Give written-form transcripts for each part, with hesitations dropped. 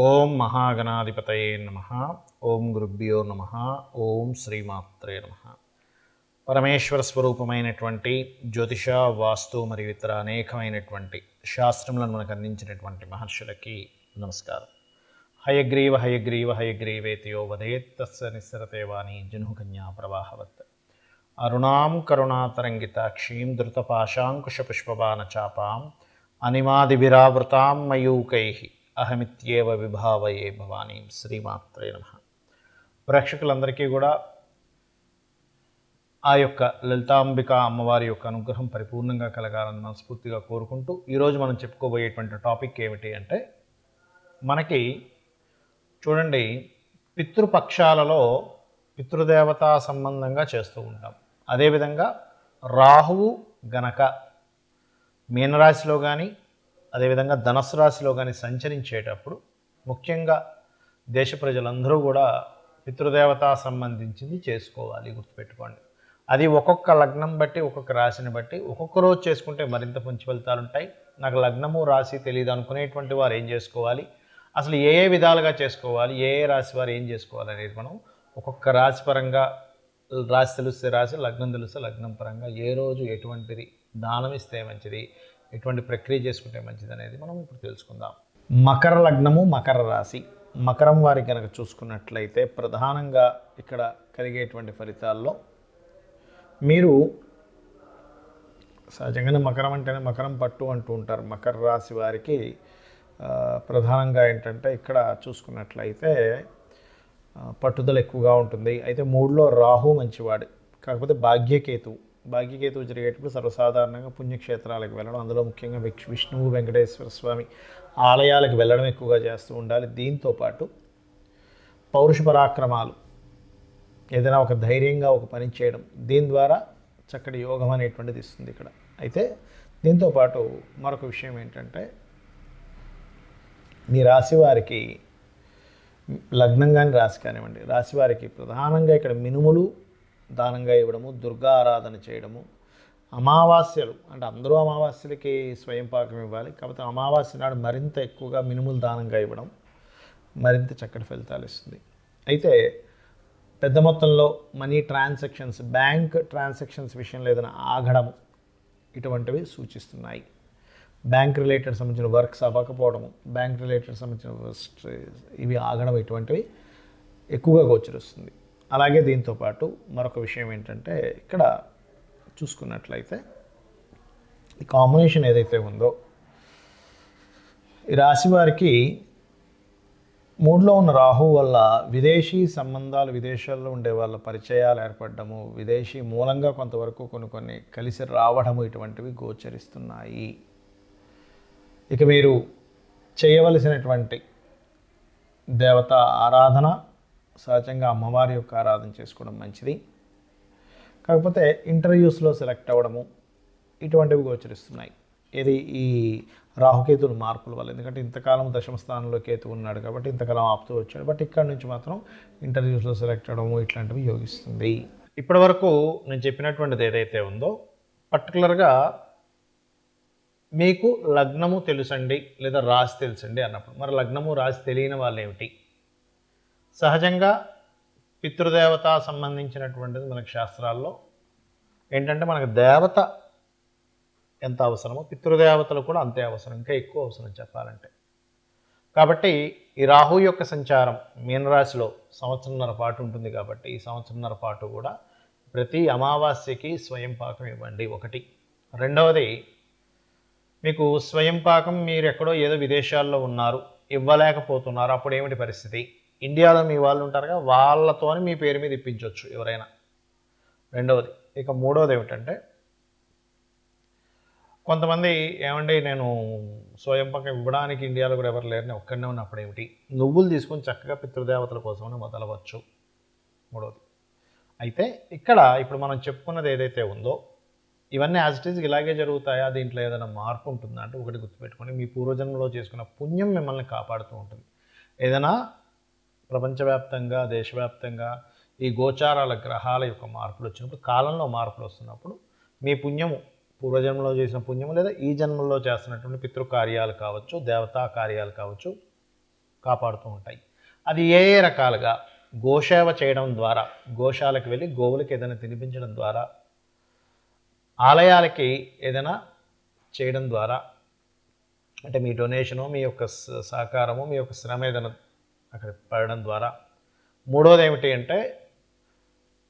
ఓం మహాగణాధిపతయే నమ. ఓం గురుభ్యో నమ. ఓం శ్రీమాత్రే నమ. పరమేశ్వర స్వరూపమైనటువంటి జ్యోతిష, వాస్తు మరియు ఇతర అనేకమైనటువంటి శాస్త్రములను మనకు అందించినటువంటి మహర్షులకి నమస్కారం. హయగ్రీవ హయగ్రీవ హయగ్రీవేతియో వదేత్ తస్య నిస్సరతే వాణి జనుకన్యా ప్రవాహవత్. అరుణాం కరుణాతరంగితాక్షీం ధృతపాశాంకుశపుష్పబాణచాపాం అనిమాదిభిరావృతాం మయూకైః అహమిత్యేవ విభావయే భవానీ. శ్రీమాత్రే నమః. ప్రేక్షకులందరికీ కూడా ఆ యొక్క లలితాంబిక అమ్మవారి యొక్క అనుగ్రహం పరిపూర్ణంగా కలగాలని మనస్ఫూర్తిగా కోరుకుంటూ ఈరోజు మనం చెప్పుకోబోయేటువంటి టాపిక్ ఏమిటి అంటే, మనకి చూడండి, పితృపక్షాలలో పితృదేవతా సంబంధంగా చేస్తూ ఉంటాం. అదేవిధంగా రాహువు గనక మీనరాశిలో కానీ అదేవిధంగా ధనస్సు రాశిలో కానీ సంచరించేటప్పుడు ముఖ్యంగా దేశ ప్రజలందరూ కూడా పితృదేవతా సంబంధించింది చేసుకోవాలి, గుర్తుపెట్టుకోండి. అది ఒక్కొక్క లగ్నం బట్టి ఒక్కొక్క రాశిని బట్టి ఒక్కొక్క రోజు చేసుకుంటే మరింత మంచి ఫలితాలు ఉంటాయి. నాకు లగ్నము రాశి తెలియదు అనుకునేటువంటి వారు ఏం చేసుకోవాలి, అసలు ఏ ఏ విధాలుగా చేసుకోవాలి, ఏ ఏ రాశి వారు ఏం చేసుకోవాలి అనేది మనం ఒక్కొక్క రాశి పరంగా, రాశి తెలిస్తే రాశి, లగ్నం తెలిస్తే లగ్నం పరంగా ఏ రోజు ఎటువంటిది దానం ఇస్తే మంచిది, ఎటువంటి ప్రక్రియ చేసుకుంటే మంచిది అనేది మనం ఇప్పుడు తెలుసుకుందాం. మకర లగ్నము, మకర రాశి. మకరం వారి కనుక చూసుకున్నట్లయితే ప్రధానంగా ఇక్కడ కలిగేటువంటి ఫలితాల్లో మీరు సహజంగానే మకరం అంటేనే మకరం పట్టు అంటూ ఉంటారు. మకర రాశి వారికి ప్రధానంగా ఏంటంటే ఇక్కడ చూసుకున్నట్లయితే పట్టుదల ఎక్కువగా ఉంటుంది. అయితే మూడులో రాహు మంచివాడు, కాకపోతే భాగ్యకేతువు జరిగేటప్పుడు సర్వసాధారణంగా పుణ్యక్షేత్రాలకు వెళ్ళడం, అందులో ముఖ్యంగా విష్ణువు వెంకటేశ్వర స్వామి ఆలయాలకు వెళ్ళడం ఎక్కువగా చేస్తూ ఉండాలి. దీంతోపాటు పౌరుష పరాక్రమాలు, ఏదైనా ఒక ధైర్యంగా ఒక పని చేయడం, దీని ద్వారా చక్కటి యోగం అనేటువంటిది ఇస్తుంది ఇక్కడ. అయితే దీంతోపాటు మరొక విషయం ఏంటంటే, మీ రాశి వారికి లగ్నం కానీ రాశి కానివ్వండి, రాశి వారికి ప్రధానంగా ఇక్కడ మినుములు దానంగా ఇవ్వడము, దుర్గా ఆరాధన చేయడము, అమావాస్యలు అంటే అందరూ అమావాస్యలకి స్వయం పాకం ఇవ్వాలి, కాకపోతే అమావాస్య నాడు మరింత ఎక్కువగా మినుములు దానంగా ఇవ్వడం మరింత చక్కటి ఫలితాలు ఇస్తుంది. అయితే పెద్ద మొత్తంలో మనీ ట్రాన్సాక్షన్స్, బ్యాంక్ ట్రాన్సాక్షన్స్ విషయంలో ఏదైనా ఆగడము ఇటువంటివి సూచిస్తున్నాయి. బ్యాంక్ రిలేటెడ్ సంబంధించిన వర్క్స్ అవ్వకపోవడము, బ్యాంక్ రిలేటెడ్ సంబంధించిన ఇవి ఆగడం ఇటువంటివి ఎక్కువగా గోచరిస్తుంది. అలాగే దీంతోపాటు మరొక విషయం ఏంటంటే, ఇక్కడ చూసుకున్నట్లయితే ఈ కాంబినేషన్ ఏదైతే ఉందో, ఈ రాశి వారికి మూడులో ఉన్న రాహు వల్ల విదేశీ సంబంధాలు, విదేశాల్లో ఉండే వాళ్ళ పరిచయాలు ఏర్పడము, విదేశీ మూలంగా కొంతవరకు కొన్ని కలిసి రావడము ఇటువంటివి గోచరిస్తున్నాయి. ఇక మీరు చేయవలసినటువంటి దేవత ఆరాధన సహజంగా అమ్మవారి యొక్క ఆరాధన చేసుకోవడం మంచిది. కాకపోతే ఇంటర్వ్యూస్లో సెలెక్ట్ అవ్వడము ఇటువంటివి గోచరిస్తున్నాయి. ఇది ఈ రాహుకేతుల మార్పుల వల్ల. ఎందుకంటే ఇంతకాలం దశమ స్థానంలో కేతు ఉన్నాడు కాబట్టి ఇంతకాలం ఆపుతూ వచ్చాడు. బట్ ఇక్కడ నుంచి మాత్రం ఇంటర్వ్యూస్లో సెలెక్ట్ అవ్వడము ఇట్లాంటివి యోగిస్తుంది. ఇప్పటి వరకు నేను చెప్పినటువంటిది ఏదైతే ఉందో, పర్టికులర్గా మీకు లగ్నము తెలుసండి లేదా రాశి తెలుసండి అన్నప్పుడు, మరి లగ్నము రాశి తెలియని వాళ్ళు ఏమిటి? సహజంగా పితృదేవత సంబంధించినటువంటిది మనకు శాస్త్రాల్లో ఏంటంటే, మనకు దేవత ఎంత అవసరమో పితృదేవతలు కూడా అంతే అవసరం, ఇంకా ఎక్కువ అవసరం చెప్పాలంటే. కాబట్టి ఈ రాహు యొక్క సంచారం మీనరాశిలో సంవత్సరంన్నర పాటు ఉంటుంది కాబట్టి ఈ సంవత్సరంన్నర పాటు కూడా ప్రతి అమావాస్యకి స్వయం పాకం ఇవ్వండి, ఒకటి. రెండవది, మీకు స్వయం పాకం మీరు ఎక్కడో ఏదో విదేశాల్లో ఉన్నారు, ఇవ్వలేకపోతున్నారు, అప్పుడు ఏమిటి పరిస్థితి? ఇండియాలో మీ వాళ్ళు ఉంటారుగా, వాళ్ళతోని మీ పేరు మీద ఇప్పించవచ్చు ఎవరైనా, రెండవది. ఇక మూడవది ఏమిటంటే, కొంతమంది ఏమండి నేను స్వయం పాకం ఇవ్వడానికి ఇండియాలో కూడా ఎవరు లేరని ఒక్కడనే ఉన్నప్పుడు ఏమిటి? నువ్వులు తీసుకొని చక్కగా పితృదేవతల కోసమని మొదలవచ్చు, మూడవది. అయితే ఇక్కడ ఇప్పుడు మనం చెప్పుకున్నది ఏదైతే ఉందో, ఇవన్నీ యాజ్ ఇట్ ఈజ్ ఇలాగే జరుగుతాయా, దీంట్లో ఏదైనా మార్పు ఉంటుందా అంటే, ఒకటి గుర్తుపెట్టుకోండి, మీ పూర్వజన్మలో చేసుకున్న పుణ్యం మిమ్మల్ని కాపాడుతూ ఉంటుంది. ఏదైనా ప్రపంచవ్యాప్తంగా, దేశవ్యాప్తంగా ఈ గోచారాల గ్రహాల యొక్క మార్పులు వచ్చినప్పుడు, కాలంలో మార్పులు వస్తున్నప్పుడు మీ పుణ్యము, పూర్వజన్మలో చేసిన పుణ్యము లేదా ఈ జన్మలో చేస్తున్నటువంటి పితృకార్యాలు కావచ్చు, దేవతా కార్యాలు కావచ్చు, కాపాడుతూ ఉంటాయి. అది ఏ ఏ రకాలుగా గోసేవ చేయడం ద్వారా, గోశాలకు వెళ్ళి గోవులకి ఏదైనా తినిపించడం ద్వారా, ఆలయాలకి ఏదైనా చేయడం ద్వారా, అంటే మీ డొనేషను, మీ యొక్క సహకారము, మీ యొక్క శ్రమ ఏదైనా అక్కడ పడడం ద్వారా. మూడవది ఏమిటి అంటే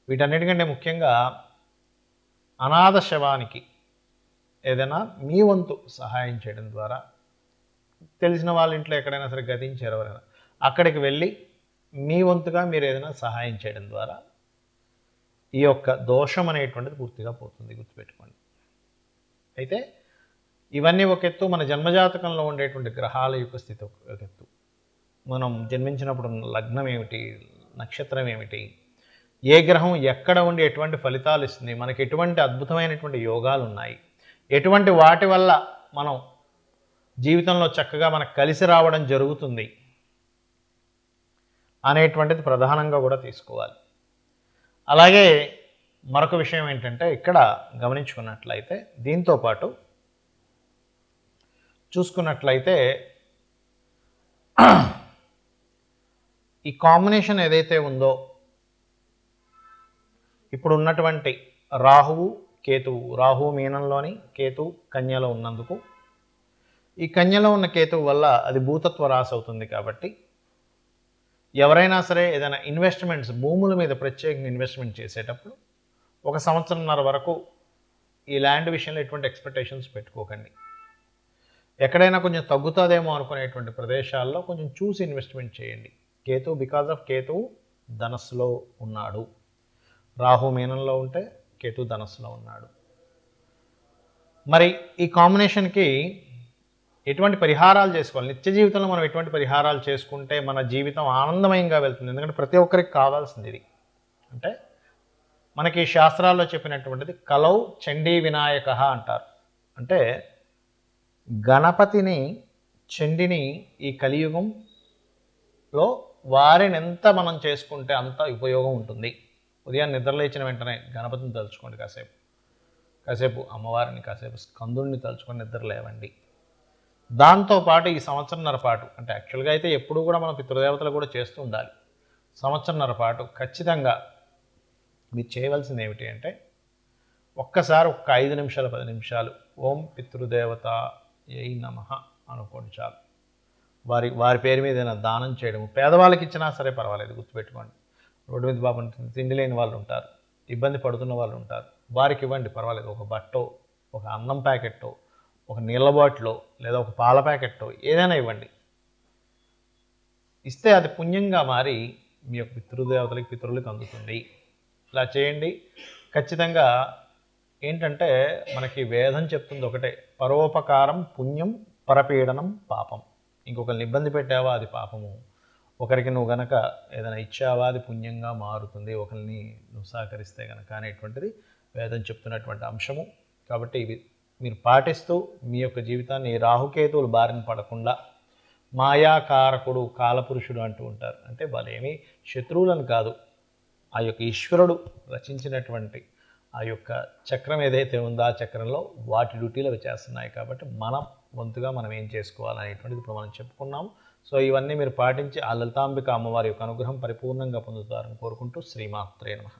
వీటన్నిటికంటే ముఖ్యంగా అనాథ శవానికి ఏదైనా మీ వంతు సహాయం చేయడం ద్వారా, తెలిసిన వాళ్ళ ఇంట్లో ఎక్కడైనా సరే గతించారు ఎవరైనా, అక్కడికి వెళ్ళి మీ వంతుగా మీరు ఏదైనా సహాయం చేయడం ద్వారా ఈ యొక్క దోషం అనేటువంటిది పూర్తిగా పోతుంది, గుర్తుపెట్టుకోండి. అయితే ఇవన్నీ ఒక ఎత్తు, మన జన్మజాతకంలో ఉండేటువంటి గ్రహాల యొక్క స్థితి ఒక ఎత్తు. మనం జన్మించినప్పుడు లగ్నం ఏమిటి, నక్షత్రం ఏమిటి, ఏ గ్రహం ఎక్కడ ఉండి ఎటువంటి ఫలితాలు ఇస్తుంది, మనకి ఎటువంటి అద్భుతమైనటువంటి యోగాలు ఉన్నాయి, ఎటువంటి వాటి వల్ల మనం జీవితంలో చక్కగా మనకు కలిసి రావడం జరుగుతుంది అనేటువంటిది ప్రధానంగా కూడా తీసుకోవాలి. అలాగే మరొక విషయం ఏంటంటే ఇక్కడ గమనించుకున్నట్లయితే, దీంతోపాటు చూసుకున్నట్లయితే ఈ కాంబినేషన్ ఏదైతే ఉందో, ఇప్పుడు ఉన్నటువంటి రాహువు కేతువు, రాహువు మీనంలోని కేతువు కన్యలో ఉన్నందుకు, ఈ కన్యలో ఉన్న కేతువు వల్ల అది భూతత్వ రాశి అవుతుంది. కాబట్టి ఎవరైనా సరే ఏదైనా ఇన్వెస్ట్మెంట్స్, భూముల మీద ప్రత్యేకంగా ఇన్వెస్ట్మెంట్ చేసేటప్పుడు 1 సంవత్సరంన్నర వరకు ఈ ల్యాండ్ విషయంలో ఎటువంటి ఎక్స్పెక్టేషన్స్ పెట్టుకోకండి. ఎక్కడైనా కొంచెం తగ్గుతుందేమో అనుకునేటువంటి ప్రదేశాల్లో కొంచెం చూసి ఇన్వెస్ట్మెంట్ చేయండి. కేతువు, బికాజ్ ఆఫ్ కేతువు ధనస్సులో ఉన్నాడు, రాహు మీనంలో ఉంటే కేతువు ధనస్సులో ఉన్నాడు. మరి ఈ కాంబినేషన్కి ఎటువంటి పరిహారాలు చేసుకోవాలి, నిత్య జీవితంలో మనం ఎటువంటి పరిహారాలు చేసుకుంటే మన జీవితం ఆనందమయంగా వెళ్తుంది? ఎందుకంటే ప్రతి ఒక్కరికి కావాల్సింది ఇది. అంటే మనకి శాస్త్రాల్లో చెప్పినటువంటిది కలౌ చండీ వినాయక అంటారు. అంటే గణపతిని, చండిని ఈ కలియుగంలో వారిని ఎంత మనం చేసుకుంటే అంత ఉపయోగం ఉంటుంది. ఉదయం నిద్రలేచిన వెంటనే గణపతిని తలుచుకోండి, కాసేపు అమ్మవారిని, కాసేపు స్కందుడిని తలుచుకొని నిద్ర లేవండి. దాంతోపాటు ఈ సంవత్సరంన్నర పాటు, అంటే యాక్చువల్గా అయితే ఎప్పుడూ కూడా మనం పితృదేవతలు కూడా చేస్తూ ఉండాలి. సంవత్సరంన్నర పాటు ఖచ్చితంగా మీరు చేయవలసింది ఏమిటి అంటే, ఒక్కసారి 5 నిమిషాలు 10 నిమిషాలు ఓం పితృదేవత ఏ నమః అనుకోండి చాలు. వారి పేరు మీద ఏదైనా దానం చేయడం, పేదవాళ్ళకి ఇచ్చినా సరే పర్వాలేదు, గుర్తుపెట్టుకోండి. రోడ్డు మీద పాపం తిండి లేని వాళ్ళు ఉంటారు, ఇబ్బంది పడుతున్న వాళ్ళు ఉంటారు, వారికి ఇవ్వండి పర్వాలేదు. ఒక బట్టో, ఒక అన్నం ప్యాకెట్టో, ఒక నీళ్ళ బాటిలో, లేదా ఒక పాల ప్యాకెట్టో ఏదైనా ఇవ్వండి. ఇస్తే అది పుణ్యంగా మారి మీ యొక్క పితృదేవతలకి, పితరులకు అందుతుంది. ఇలా చేయండి. ఖచ్చితంగా ఏంటంటే మనకి వేదం చెప్తుంది ఒకటే, పరోపకారం పుణ్యం, పరపీడనం పాపం. ఇంకొకరిని ఇబ్బంది పెట్టావా అది పాపము, ఒకరికి నువ్వు గనక ఏదైనా ఇచ్చావా అది పుణ్యంగా మారుతుంది, ఒకరిని నువ్వు సహకరిస్తే కనుక అనేటువంటిది వేదం చెప్తున్నటువంటి అంశము. కాబట్టి ఇవి మీరు పాటిస్తూ మీ యొక్క జీవితాన్ని రాహుకేతువులు బారిన పడకుండా, మాయాకారకుడు కాలపురుషుడు అంటూ ఉంటారు. అంటే వాళ్ళేమీ శత్రువులను కాదు, ఆ యొక్క ఈశ్వరుడు రచించినటువంటి ఆ యొక్క చక్రం ఏదైతే ఉందో ఆ చక్రంలో వాటి డ్యూటీలు అవి చేస్తున్నాయి. కాబట్టి మనం వంతుగా మనం ఏం చేసుకోవాలనేటువంటిది ఇప్పుడు మనం చెప్పుకున్నాము. సో ఇవన్నీ మీరు పాటించి ఆ లలితాంబిక అమ్మవారి యొక్క అనుగ్రహం పరిపూర్ణంగా పొందుతారని కోరుకుంటూ శ్రీమాత్రే నమః.